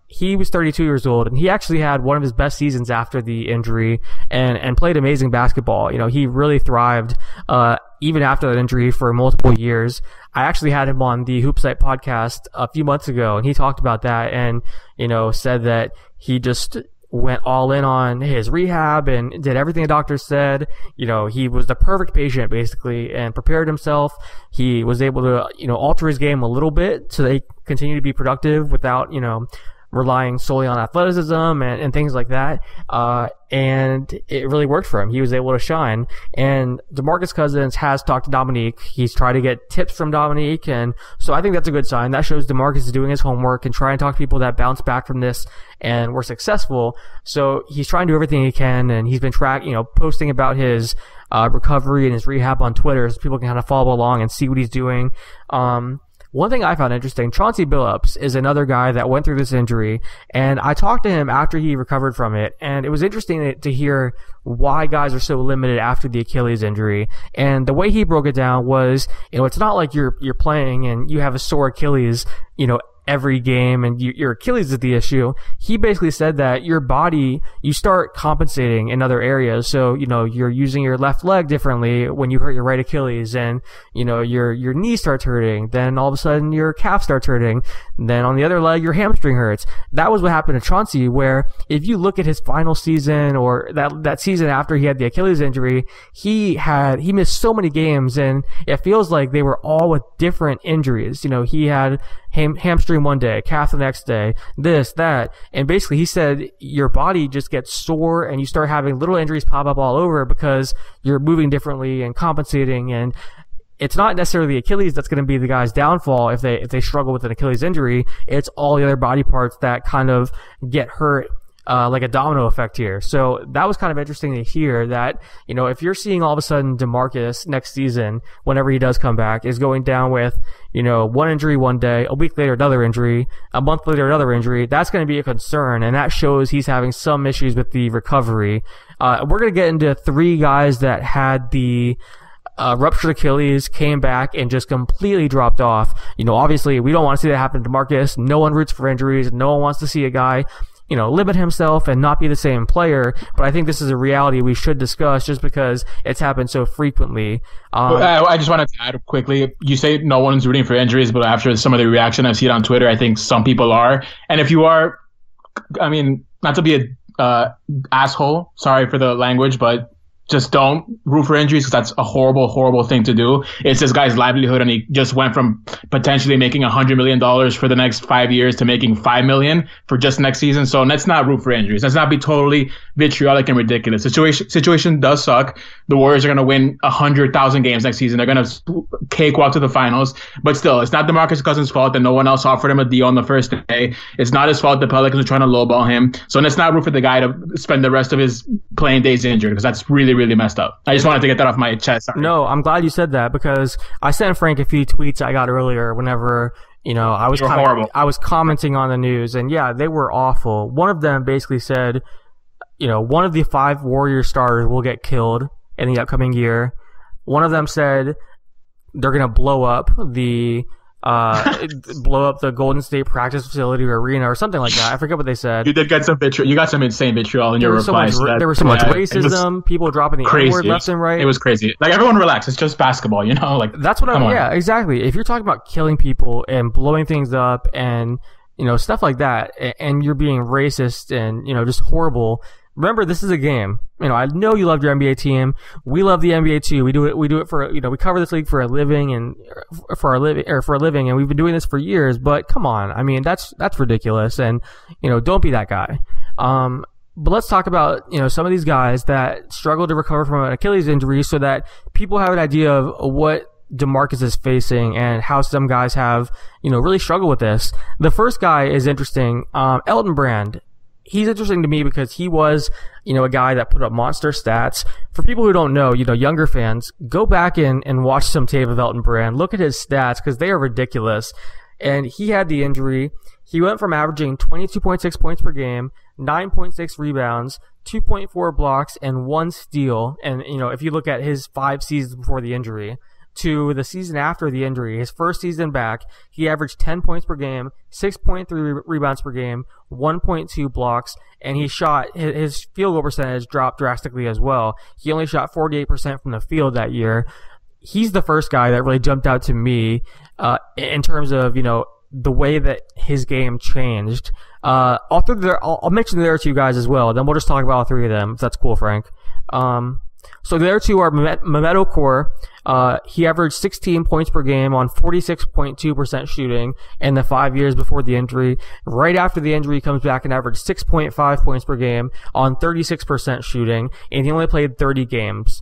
he was 32 years old, and he actually had one of his best seasons after the injury and played amazing basketball. He really thrived, even after that injury for multiple years. I actually had him on the HoopsHype Podcast a few months ago, and he talked about that and, said that he just went all in on his rehab and did everything the doctor said. He was the perfect patient, basically, and prepared himself. He was able to, alter his game a little bit so that he continued to be productive without, relying solely on athleticism and things like that. And it really worked for him. He was able to shine. And DeMarcus Cousins has talked to Dominique. He's tried to get tips from Dominique. And so I think that's a good sign. That shows DeMarcus is doing his homework and trying to talk to people that bounce back from this and were successful. So he's trying to do everything he can. And he's been posting about his recovery and his rehab on Twitter so people can kind of follow along and see what he's doing. One thing I found interesting, Chauncey Billups is another guy that went through this injury, and I talked to him after he recovered from it, and it was interesting to hear why guys are so limited after the Achilles injury. And the way he broke it down was, it's not like you're playing and you have a sore Achilles, every game and your Achilles is the issue. He basically said that your body, you start compensating in other areas. So, you're using your left leg differently when you hurt your right Achilles, and, your knee starts hurting. Then all of a sudden your calf starts hurting. Then on the other leg, your hamstring hurts. That was what happened to Chauncey, where if you look at his final season or that season after he had the Achilles injury, he missed so many games, and it feels like they were all with different injuries. He had hamstring one day, calf the next day, this, that. And basically he said your body just gets sore and you start having little injuries pop up all over because you're moving differently and compensating. And it's not necessarily the Achilles that's going to be the guy's downfall if they struggle with an Achilles injury. It's all the other body parts that kind of get hurt, like a domino effect here. So that was kind of interesting to hear that, if you're seeing all of a sudden DeMarcus next season, whenever he does come back, is going down with, one injury one day, a week later another injury, a month later another injury, that's going to be a concern, and that shows he's having some issues with the recovery. We're going to get into 3 guys that had the ruptured Achilles, came back, and just completely dropped off. Obviously we don't want to see that happen to DeMarcus. No one roots for injuries. No one wants to see a guy limit himself and not be the same player. But I think this is a reality we should discuss just because it's happened so frequently. I just wanted to add quickly, you say no one's rooting for injuries, but after some of the reaction I've seen on Twitter, I think some people are. And if you are, not to be a asshole, sorry for the language, but just don't root for injuries, because that's a horrible, horrible thing to do. It's this guy's livelihood, and he just went from potentially making $100 million for the next 5 years to making $5 million for just next season. So let's not root for injuries. Let's not be totally vitriolic and ridiculous. Situation does suck. The Warriors are going to win 100,000 games next season. They're going to cakewalk to the finals. But still, it's not DeMarcus Cousins' fault that no one else offered him a deal on the first day. It's not his fault the Pelicans are trying to lowball him. So let's not root for the guy to spend the rest of his playing days injured, because that's really, really messed up. I just wanted to get that off my chest. Sorry. No, I'm glad you said that, because I sent Frank a few tweets I got earlier whenever, I was commenting on the news, and yeah, they were awful. One of them basically said, one of the 5 Warrior starters will get killed in the upcoming year. One of them said they're going to blow up the Golden State practice facility or arena or something like that. I forget what they said. You did get some vitriol. You got some insane vitriol in your replies. There was so much racism, people dropping the N-word left and right. It was crazy. Like, everyone relax. It's just basketball, That's what yeah, exactly. If you're talking about killing people and blowing things up and, stuff like that, and you're being racist and, just horrible, remember, this is a game. I know you love your NBA team. We love the NBA too. We do it for, we cover this league for a living and for a living, and we've been doing this for years, but come on. That's ridiculous. And, don't be that guy. But let's talk about, some of these guys that struggle to recover from an Achilles injury so that people have an idea of what DeMarcus is facing and how some guys have, really struggled with this. The first guy is interesting. Elton Brand. He's interesting to me because he was, a guy that put up monster stats. For people who don't know, younger fans, go back and watch some tape of Elton Brand. Look at his stats, because they are ridiculous. And he had the injury. He went from averaging 22.6 points per game, 9.6 rebounds, 2.4 blocks, and 1 steal. And, if you look at his 5 seasons before the injury, to the season after the injury, his first season back, he averaged 10 points per game, 6.3 rebounds per game, 1.2 blocks, and he shot, his field goal percentage dropped drastically as well. He only shot 48% from the field that year. He's the first guy that really jumped out to me, in terms of, the way that his game changed. I'll mention the other 2 guys as well, then we'll just talk about all 3 of them, if that's cool, Frank. So the other 2 are Mehmet Okur. He averaged 16 points per game on 46.2% shooting in the 5 years before the injury. Right after the injury, he comes back and averaged 6.5 points per game on 36% shooting, and he only played 30 games.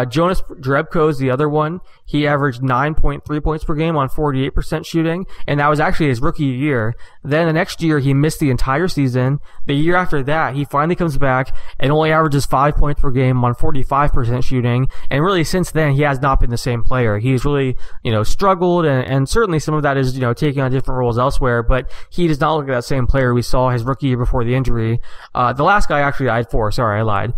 Jonas Jerebko is the other one. He averaged 9.3 points per game on 48% shooting, and that was actually his rookie year. Then the next year, he missed the entire season. The year after that, he finally comes back and only averages 5 points per game on 45% shooting. And really, since then, he has not been the same player. He's really, struggled, and certainly some of that is, taking on different roles elsewhere, but he does not look like that same player we saw his rookie year before the injury. The last guy, actually, I had 4. Sorry, I lied.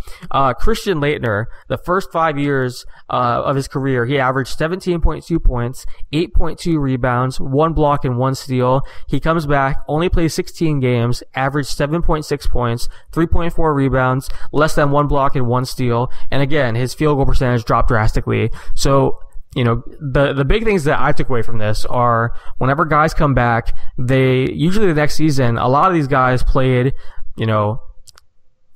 Christian Laettner, the first 5 years of his career, he averaged 17.2 points, 8.2 rebounds, 1 block, and 1 steal. He comes back, only plays 16 games, averaged 7.6 points, 3.4 rebounds, less than 1 block and 1 steal. And again, his field goal percentage dropped drastically. So, the big things that I took away from this are whenever guys come back, usually the next season, a lot of these guys played,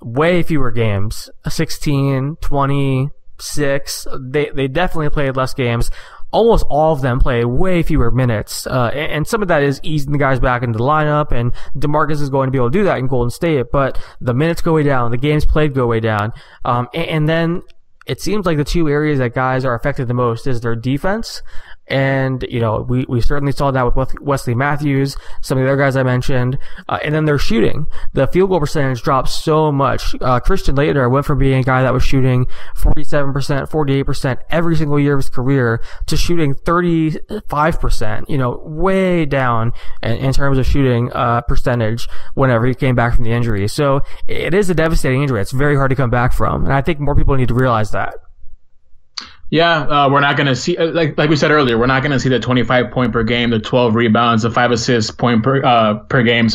way fewer games, 16, 26. They definitely played less games. Almost all of them play way fewer minutes. And some of that is easing the guys back into the lineup, and DeMarcus is going to be able to do that in Golden State, but the minutes go way down, the games played go way down. And then it seems like the two areas that guys are affected the most is their defense. And, we certainly saw that with Wesley Matthews, some of the other guys I mentioned, and then their shooting. The field goal percentage dropped so much. Christian Laettner went from being a guy that was shooting 47%, 48% every single year of his career to shooting 35%, way down in terms of shooting, percentage whenever he came back from the injury. So it is a devastating injury. It's very hard to come back from. And I think more people need to realize that. Yeah, we're not going to see, like we said earlier, we're not going to see the 25 point per game, the 12 rebounds, the 5 assists point per game,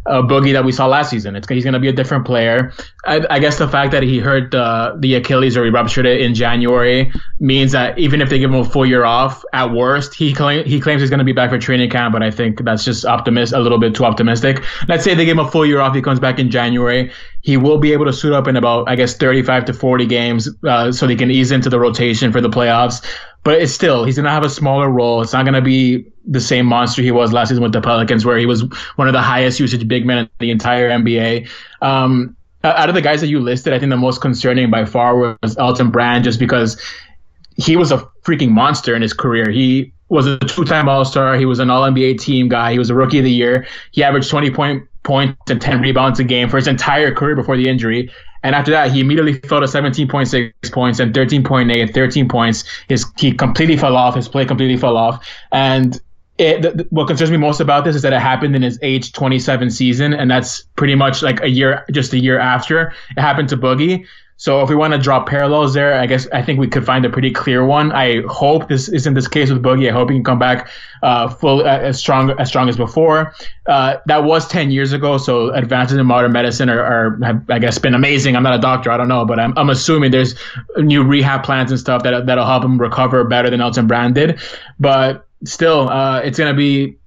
Boogie that we saw last season. He's going to be a different player. I guess the fact that he hurt the Achilles, or he ruptured it in January, means that even if they give him a full year off, at worst, he claims he's going to be back for training camp, but I think that's just a little bit too optimistic. Let's say they give him a full year off, he comes back in January. He will be able to suit up in about, 35 to 40 games, so they can ease into the rotation for the playoffs. But he's going to have a smaller role. It's not going to be the same monster he was last season with the Pelicans, where he was one of the highest usage big men in the entire NBA. Out of the guys that you listed, I think the most concerning by far was Elton Brand, just because he was a freaking monster in his career. He was a 2-time All-Star. He was an All-NBA team guy. He was a Rookie of the Year. He averaged 20 points and 10 rebounds a game for his entire career before the injury. And after that, he immediately fell to 17.6 points and 13.8, 13 points. He completely fell off. His play completely fell off. And what concerns me most about this is that it happened in his age 27 season, and that's pretty much like a year after it happened to Boogie. So if we want to draw parallels there, I think we could find a pretty clear one. I hope this isn't this case with Boogie. I hope he can come back as strong as before. That was 10 years ago, so advances in modern medicine have been amazing. I'm not a doctor, I don't know, but I'm assuming there's new rehab plans and stuff that'll help him recover better than Elton Brand did. But still, it's gonna be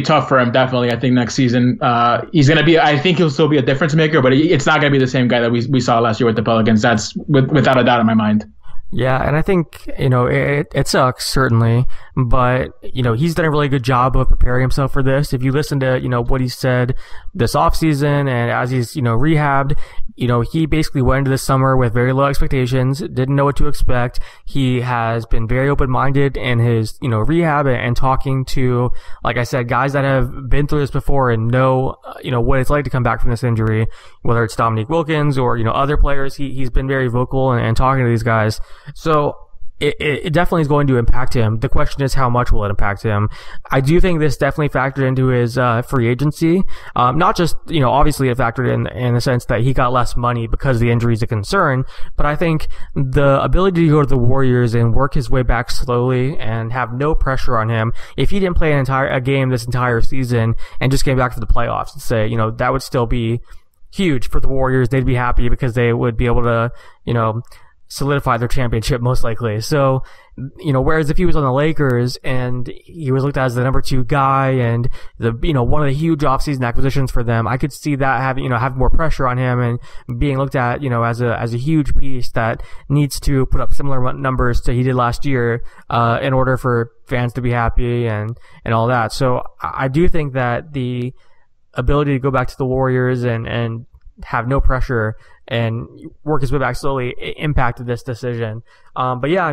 tough for him, definitely. I think next season, I think he'll still be a difference maker, but it's not going to be the same guy that we saw last year with the Pelicans. That's without a doubt in my mind. Yeah, and I think, it sucks, certainly, but, he's done a really good job of preparing himself for this. If you listen to, what he said this offseason and as he's, rehabbed, he basically went into the summer with very low expectations, didn't know what to expect. He has been very open-minded in his, rehab and talking to, like I said, guys that have been through this before and know, what it's like to come back from this injury, whether it's Dominique Wilkins or, other players. He's been very vocal and talking to these guys. So it definitely is going to impact him. The question is, how much will it impact him? I do think this definitely factored into his free agency. Not just, obviously it factored in the sense that he got less money because the injury is a concern, but I think the ability to go to the Warriors and work his way back slowly and have no pressure on him, if he didn't play a game this entire season and just came back for the playoffs, and say, that would still be huge for the Warriors. They'd be happy because they would be able to, solidify their championship most likely. So, whereas if he was on the Lakers and he was looked at as the number 2 guy and one of the huge offseason acquisitions for them, I could see that having more pressure on him and being looked at, as a huge piece that needs to put up similar numbers to he did last year, in order for fans to be happy and all that. So I do think that the ability to go back to the Warriors and have no pressure and work his way back slowly impacted this decision. But yeah,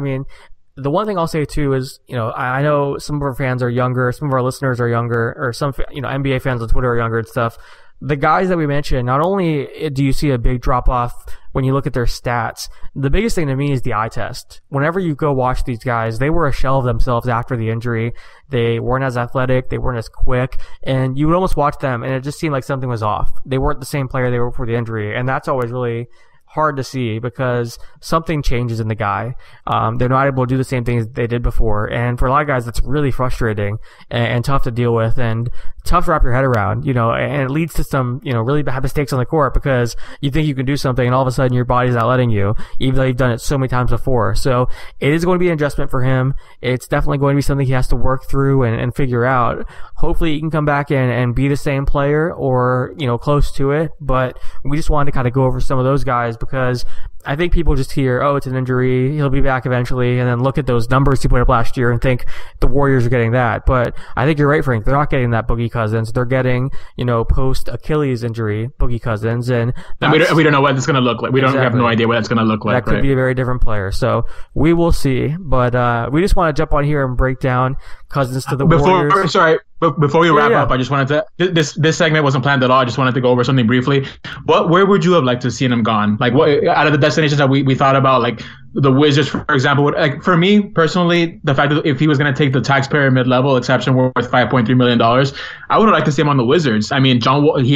the one thing I'll say too is, I know some of our fans are younger, some of our listeners are younger, or some, NBA fans on Twitter are younger and stuff. The guys that we mentioned, not only do you see a big drop off when you look at their stats, the biggest thing to me is the eye test. Whenever you go watch these guys, they were a shell of themselves after the injury. They weren't as athletic, they weren't as quick, and you would almost watch them and it just seemed like something was off. They weren't the same player they were before the injury, and that's always really hard to see because something changes in the guy. They're not able to do the same things they did before. And for a lot of guys, that's really frustrating and tough to deal with and tough to wrap your head around, and it leads to some, really bad mistakes on the court because you think you can do something and all of a sudden your body's not letting you, even though you've done it so many times before. So it is going to be an adjustment for him. It's definitely going to be something he has to work through and figure out. Hopefully he can come back in and be the same player or, close to it. But we just wanted to kind of go over some of those guys because I think people just hear, oh, it's an injury, he'll be back eventually, and then look at those numbers he put up last year and think the Warriors are getting that. But I think you're right, Frank. They're not getting that Boogie Cousins. They're getting, post Achilles injury Boogie Cousins, and we don't know what it's going to look like. We have no idea what that's going to look like. That could be a very different player. So we will see. But we just want to jump on here and break down Cousins to the Warriors. Before we wrap up, I just wanted to this segment wasn't planned at all. I just wanted to go over something briefly. Where would you have liked to have seen him gone? Like, what out of the destinations that we thought about, like the Wizards, for example, for me personally, the fact that if he was going to take the taxpayer mid-level exception worth $5.3 million, I would have liked to see him on the Wizards. I mean, John Wall, he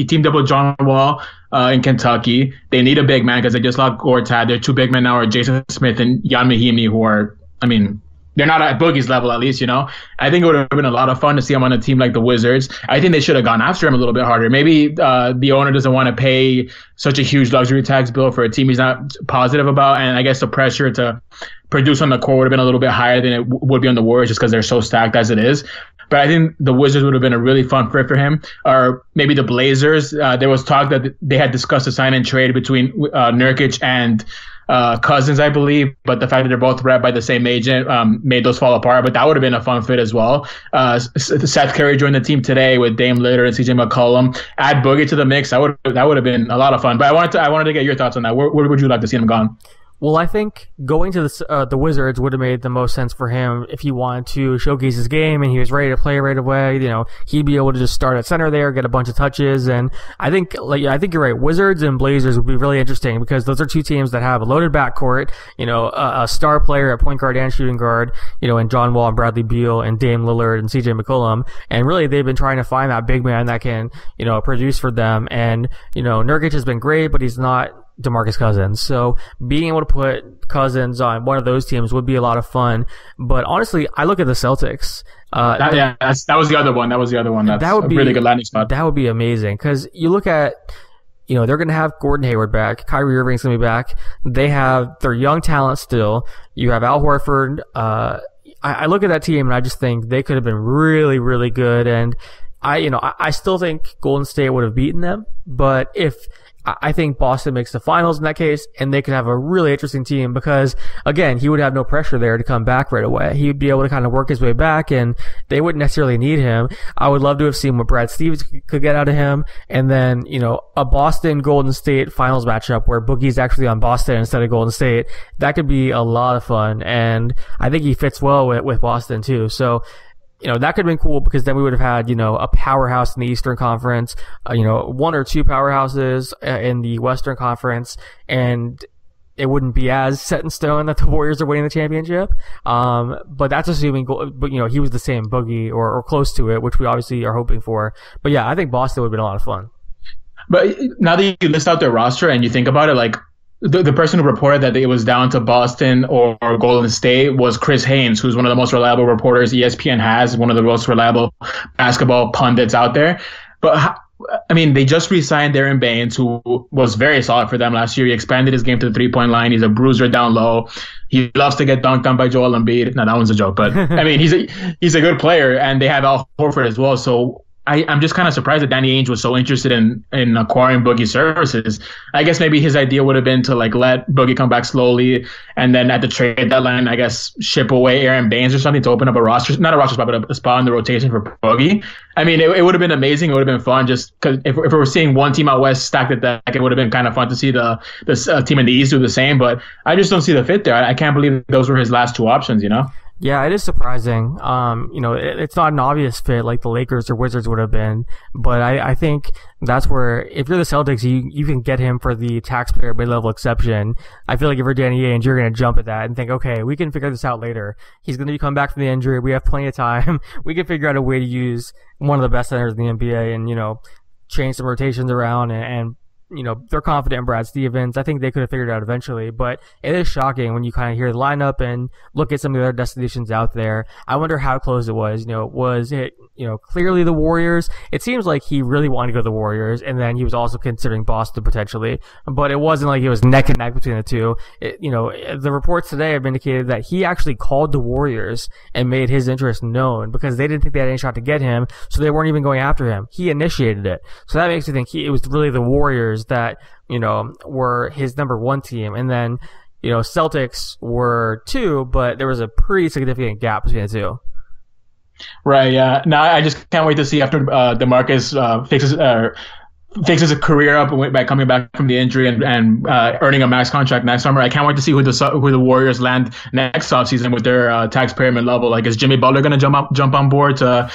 teamed up with John Wall in Kentucky. They need a big man because they just lost Gortat. Their two big men now are Jason Smith and Jan Mahimi, who are, they're not at Boogie's level, at least, I think it would have been a lot of fun to see him on a team like the Wizards. I think they should have gone after him a little bit harder. Maybe the owner doesn't want to pay such a huge luxury tax bill for a team he's not positive about. And I guess the pressure to produce on the court would have been a little bit higher than it would be on the Warriors just because they're so stacked as it is. But I think the Wizards would have been a really fun fit for him. Or maybe the Blazers. There was talk that they had discussed a sign and trade between Nurkic and Cousins, I believe, but the fact that they're both repped by the same agent made those fall apart. But that would have been a fun fit as well. Seth Curry joined the team today with Dame Lillard and CJ McCollum. Add Boogie to the mix. That would have been a lot of fun. But I wanted to get your thoughts on that. Where would you like to see him gone? Well, I think going to the Wizards would have made the most sense for him if he wanted to showcase his game and he was ready to play right away. He'd be able to just start at center there, get a bunch of touches, and I think you're right. Wizards and Blazers would be really interesting because those are two teams that have a loaded backcourt. A star player at point guard and shooting guard. And John Wall and Bradley Beal and Dame Lillard and CJ McCollum, and really they've been trying to find that big man that can produce for them. And Nurkic has been great, but he's not DeMarcus Cousins. So being able to put Cousins on one of those teams would be a lot of fun. But honestly, I look at the Celtics. That was the other one. That would be a really good landing spot. That would be amazing because you look at, they're going to have Gordon Hayward back. Kyrie Irving's going to be back. They have their young talent still. You have Al Horford. I look at that team and I just think they could have been really, really good. And I still think Golden State would have beaten them. But I think Boston makes the finals in that case, and they could have a really interesting team because, again, he would have no pressure there to come back right away. He would be able to kind of work his way back, and they wouldn't necessarily need him. I would love to have seen what Brad Stevens could get out of him, and then, a Boston-Golden State finals matchup where Boogie's actually on Boston instead of Golden State. That could be a lot of fun, and I think he fits well with Boston, too. So, that could have been cool because then we would have had, a powerhouse in the Eastern Conference, one or two powerhouses in the Western Conference, and it wouldn't be as set in stone that the Warriors are winning the championship. But that's assuming, he was the same Boogie or close to it, which we obviously are hoping for. But yeah, I think Boston would have been a lot of fun. But now that you list out their roster and you think about it, like, the person who reported that it was down to Boston or Golden State was Chris Haynes, who's one of the most reliable reporters ESPN has, one of the most reliable basketball pundits out there. But, they just re-signed Aaron Baines, who was very solid for them last year. He expanded his game to the three-point line. He's a bruiser down low. He loves to get dunked on by Joel Embiid. No, that one's a joke. But, he's a good player, and they have Al Horford as well. So I'm just kind of surprised that Danny Ainge was so interested in acquiring Boogie's services. I guess maybe his idea would have been to let Boogie come back slowly, and then at the trade deadline, I guess ship away Aaron Baines or something to open up not a roster spot, but a spot in the rotation for Boogie. It would have been amazing. It would have been fun just because if we were seeing one team out west stacked at that, it would have been kind of fun to see the team in the East do the same. But I just don't see the fit there. I can't believe those were his last two options. Yeah, it is surprising. It's not an obvious fit like the Lakers or Wizards would have been, but I think that's where, if you're the Celtics, you can get him for the taxpayer mid-level exception. I feel like if you're Danny Ainge, you're going to jump at that and think, okay, we can figure this out later. He's going to come back from the injury. We have plenty of time. We can figure out a way to use one of the best centers in the NBA and, change some rotations around and they're confident in Brad Stevens. I think they could have figured it out eventually, but it is shocking when you kind of hear the lineup and look at some of the other destinations out there. I wonder how close it was. Was it, clearly the Warriors? It seems like he really wanted to go to the Warriors, and then he was also considering Boston potentially, but it wasn't like it was neck and neck between the two. The reports today have indicated that he actually called the Warriors and made his interest known because they didn't think they had any shot to get him, so they weren't even going after him. He initiated it. So that makes me think it was really the Warriors that, were his number one team. And then, Celtics were two, but there was a pretty significant gap between the two. Right, yeah. Now I just can't wait to see after DeMarcus fixes a career up by coming back from the injury and earning a max contract next summer. I can't wait to see who the Warriors land next offseason with their tax pyramid level. Like, is Jimmy Butler going to jump on board to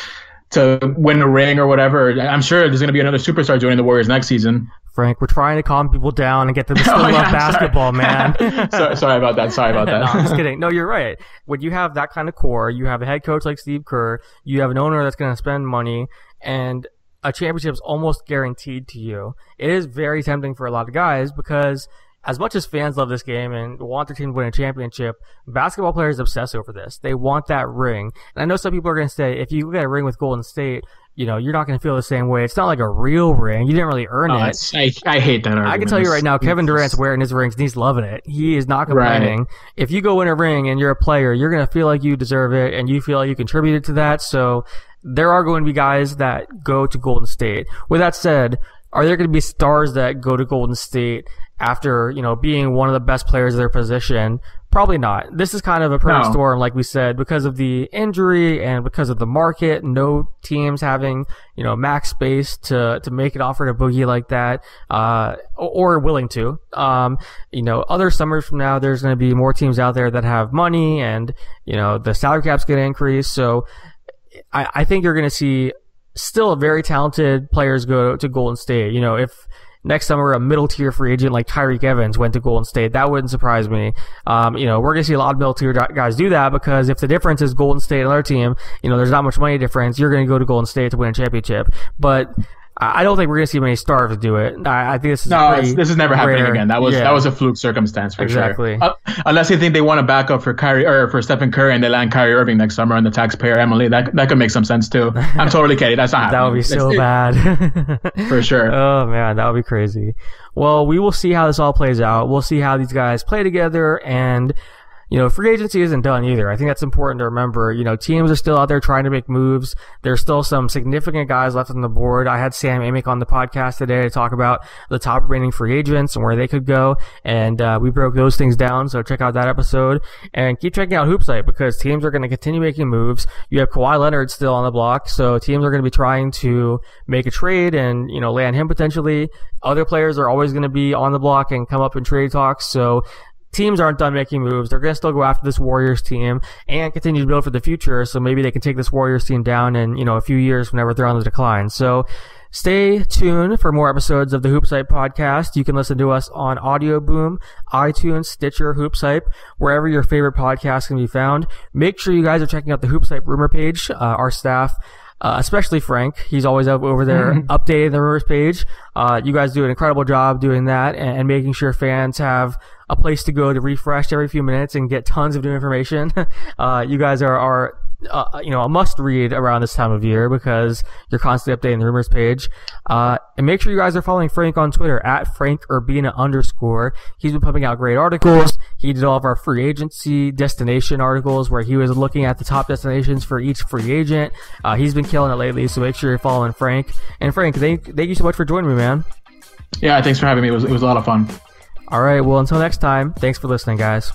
win a ring or whatever? I'm sure there's going to be another superstar joining the Warriors next season. Frank, we're trying to calm people down and get them to still love basketball, man. Sorry about that. No, I'm just kidding. No, you're right. When you have that kind of core, you have a head coach like Steve Kerr, you have an owner that's going to spend money, and a championship is almost guaranteed to you. It is very tempting for a lot of guys because as much as fans love this game and want their team to win a championship, basketball players obsess over this. They want that ring. And I know some people are going to say, if you get a ring with Golden State, you're not going to feel the same way. It's not like a real ring. You didn't really earn it. I hate that argument. I can tell you right now, Kevin Durant's wearing his rings and he's loving it. He is not complaining. Right. If you go win a ring and you're a player, you're going to feel like you deserve it and you feel like you contributed to that. So there are going to be guys that go to Golden State. With that said, are there going to be stars that go to Golden State after, being one of the best players of their position? Probably not. This is kind of a perfect storm, like we said, because of the injury and because of the market. No teams having, max space to make an offer to Boogie like that, or willing to. Other summers from now, there's going to be more teams out there that have money and, the salary cap's going to increase. So I think you're going to see still very talented players go to Golden State. If next summer a middle tier free agent like Tyreek Evans went to Golden State, that wouldn't surprise me. We're going to see a lot of middle tier guys do that because if the difference is Golden State and another team, there's not much money difference, you're going to go to Golden State to win a championship. But I don't think we're going to see many stars do it. I think this is never happening again. That was a fluke circumstance for exactly. Sure. Unless they think they want to back up for Kyrie or for Stephen Curry and they land Kyrie Irving next summer on the taxpayer Emily. That could make some sense too. I'm totally kidding. That's not happening. That would be so bad. For sure. Oh man, that would be crazy. Well, we will see how this all plays out. We'll see how these guys play together and free agency isn't done either. I think that's important to remember. Teams are still out there trying to make moves. There's still some significant guys left on the board. I had Sam Amick on the podcast today to talk about the top remaining free agents and where they could go. And, we broke those things down. So check out that episode and keep checking out HoopsHype because teams are going to continue making moves. You have Kawhi Leonard still on the block. So teams are going to be trying to make a trade and, land him potentially. Other players are always going to be on the block and come up in trade talks. So teams aren't done making moves. They're going to still go after this Warriors team and continue to build for the future. So maybe they can take this Warriors team down in, a few years whenever they're on the decline. So stay tuned for more episodes of the HoopsHype podcast. You can listen to us on Audio Boom, iTunes, Stitcher, HoopsHype, wherever your favorite podcast can be found. Make sure you guys are checking out the HoopsHype rumor page. Our staff, especially Frank, he's always up over there updating the rumors page. You guys do an incredible job doing that and making sure fans have a place to go to refresh every few minutes and get tons of new information. You guys are a must read around this time of year because you're constantly updating the rumors page. And make sure you guys are following Frank on Twitter at Frank Urbina _. He's been pumping out great articles. He did all of our free agency destination articles where he was looking at the top destinations for each free agent. He's been killing it lately, so make sure you're following Frank. And Frank, thank you so much for joining me, man. Yeah, thanks for having me. It was a lot of fun. All right, well, until next time, thanks for listening, guys.